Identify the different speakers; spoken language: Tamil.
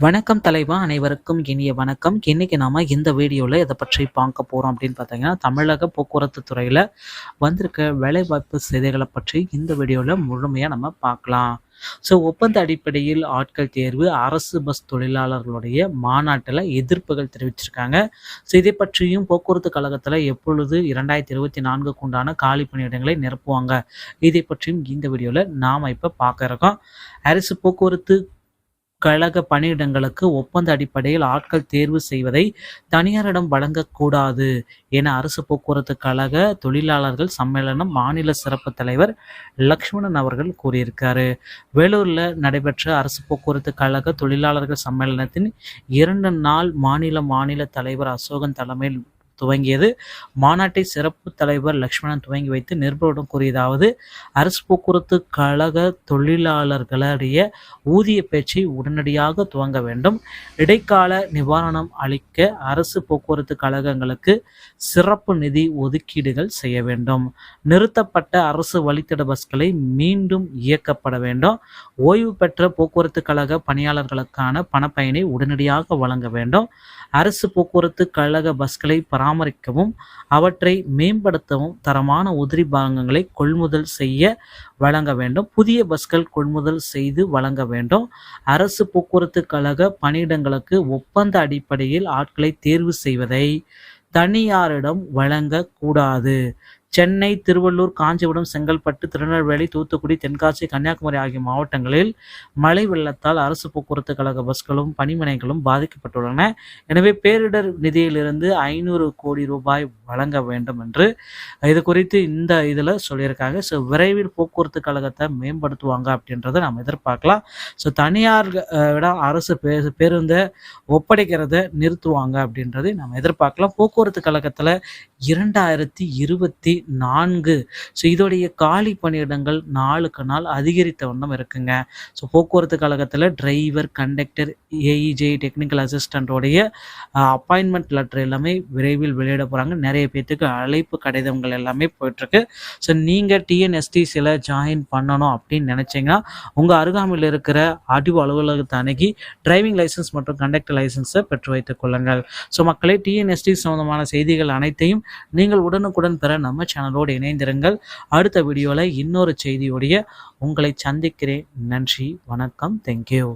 Speaker 1: வணக்கம் தலைவா, அனைவருக்கும் இனிய வணக்கம். இன்னைக்கு நாம இந்த வீடியோவில் எதை பற்றி பார்க்க போகிறோம் அப்படின்னு பார்த்தீங்கன்னா, தமிழக போக்குவரத்து துறையில் வந்திருக்க வேலைவாய்ப்பு செய்திகளை பற்றி இந்த வீடியோவில் முழுமையாக நம்ம பார்க்கலாம். ஒப்பந்த அடிப்படையில் ஆட்கள் தேர்வு அரசு பஸ் தொழிலாளர்களுடைய மாநாட்டில் எதிர்ப்புகள் தெரிவிச்சிருக்காங்க. இதை பற்றியும் போக்குவரத்து கழகத்தில் எப்பொழுது 2024க்கு உண்டான காலி பணியிடங்களை நிரப்புவாங்க, இதை பற்றியும் இந்த வீடியோவில் நாம் இப்போ பார்க்க இருக்கோம். அரசு போக்குவரத்து கழக பணியிடங்களுக்கு ஒப்பந்த அடிப்படையில் ஆட்கள் தேர்வு செய்வதை தனியாரிடம் வழங்கக்கூடாது என அரசு போக்குவரத்து கழக தொழிலாளர்கள் சம்மேளனம் மாநில சிறப்பு தலைவர் லக்ஷ்மணன் அவர்கள் கூறியிருக்காரு. வேலூரில் நடைபெற்ற அரசு போக்குவரத்து கழக தொழிலாளர்கள் சம்மேளனத்தின் 2 நாள் மாநில தலைவர் அசோகன் தலைமையில் துவங்கியது. மாநாட்டை சிறப்பு தலைவர் லக்ஷ்மணன் துவங்கி வைத்து நிருபரிடம் கூறியதாவது: அரசு போக்குவரத்து கழக தொழிலாளர்களுடைய ஊதிய பேச்சை உடனடியாக துவங்க வேண்டும். இடைக்கால நிவாரணம் அளிக்க அரசு போக்குவரத்து கழகங்களுக்கு சிறப்பு நிதி ஒதுக்கீடுகள் செய்ய வேண்டும். நிறுத்தப்பட்ட அரசு வழித்தட பஸ்களை மீண்டும் இயக்கப்பட வேண்டும். ஓய்வு பெற்ற போக்குவரத்து கழக பணியாளர்களுக்கான பணப்பயனை உடனடியாக வழங்க வேண்டும். அரசு போக்குவரத்து கழக பஸ்களை பராமரிக்கவும் அவற்றை மேம்படுத்தவும் தரமான உதிரி பாகங்களை கொள்முதல் செய்ய வழங்க வேண்டும். புதிய பஸ்கள் கொள்முதல் செய்து வழங்க வேண்டும். அரசு போக்குவரத்து கழக பணியிடங்களுக்கு ஒப்பந்த அடிப்படையில் ஆட்களை தேர்வு செய்வதை தனியாரிடம் வழங்கக்கூடாது. சென்னை, திருவள்ளூர், காஞ்சிபுரம், செங்கல்பட்டு, திருநெல்வேலி, தூத்துக்குடி, தென்காசி, கன்னியாகுமரி ஆகிய மாவட்டங்களில் மழை வெள்ளத்தால் அரசு போக்குவரத்து கழக பஸ்களும் பணிமனைகளும் பாதிக்கப்பட்டுள்ளன. எனவே பேரிடர் நிதியிலிருந்து 500 கோடி ரூபாய் வழங்க வேண்டும் என்று இது குறித்து இந்த இதில் சொல்லியிருக்காங்க. விரைவில் போக்குவரத்து கழகத்தை மேம்படுத்துவாங்க அப்படின்றத நம்ம எதிர்பார்க்கலாம். தனியார் அரசு பேருந்தை ஒப்படைக்கிறத நிறுத்துவாங்க அப்படின்றதை நம்ம எதிர்பார்க்கலாம். போக்குவரத்து கழகத்தில் 2024 இதோடைய காலி பணியிடங்கள் நாளுக்கு நாள் அதிகரித்த வண்ணம் இருக்குங்க. போக்குவரத்து கழகத்தில் டிரைவர், கண்டக்டர், ஏஇஜே, டெக்னிக்கல் அசிஸ்டன்டோடைய அப்பாயின்மெண்ட் லெட்டர் எல்லாமே விரைவில் வெளியிட போகிறாங்க. நிறைய பேர்த்துக்கு அழைப்பு கடிதங்கள் எல்லாமே போயிட்டுருக்கு. நீங்கள் டிஎன்எஸ்டிசியில் ஜாயின் பண்ணணும் அப்படின்னு நினச்சிங்கன்னா உங்கள் அருகாமையில் இருக்கிற ஆர்டிஓ அலுவலகத்தை அணுகி டிரைவிங் லைசன்ஸ் மற்றும் கண்டக்டர் லைசன்ஸை பெற்று வைத்துக் கொள்ளுங்கள். மக்களே, டிஎன்எஸ்டி சம்பந்தமான செய்திகள் அனைத்தையும் நீங்கள் உடனுக்குடன் பெற நம்ம சேனலோடு இணைந்திருங்கள். அடுத்த வீடியோவில் இன்னொரு செய்தியோடைய உங்களை சந்திக்கிறேன். நன்றி, வணக்கம், தேங்க்யூ.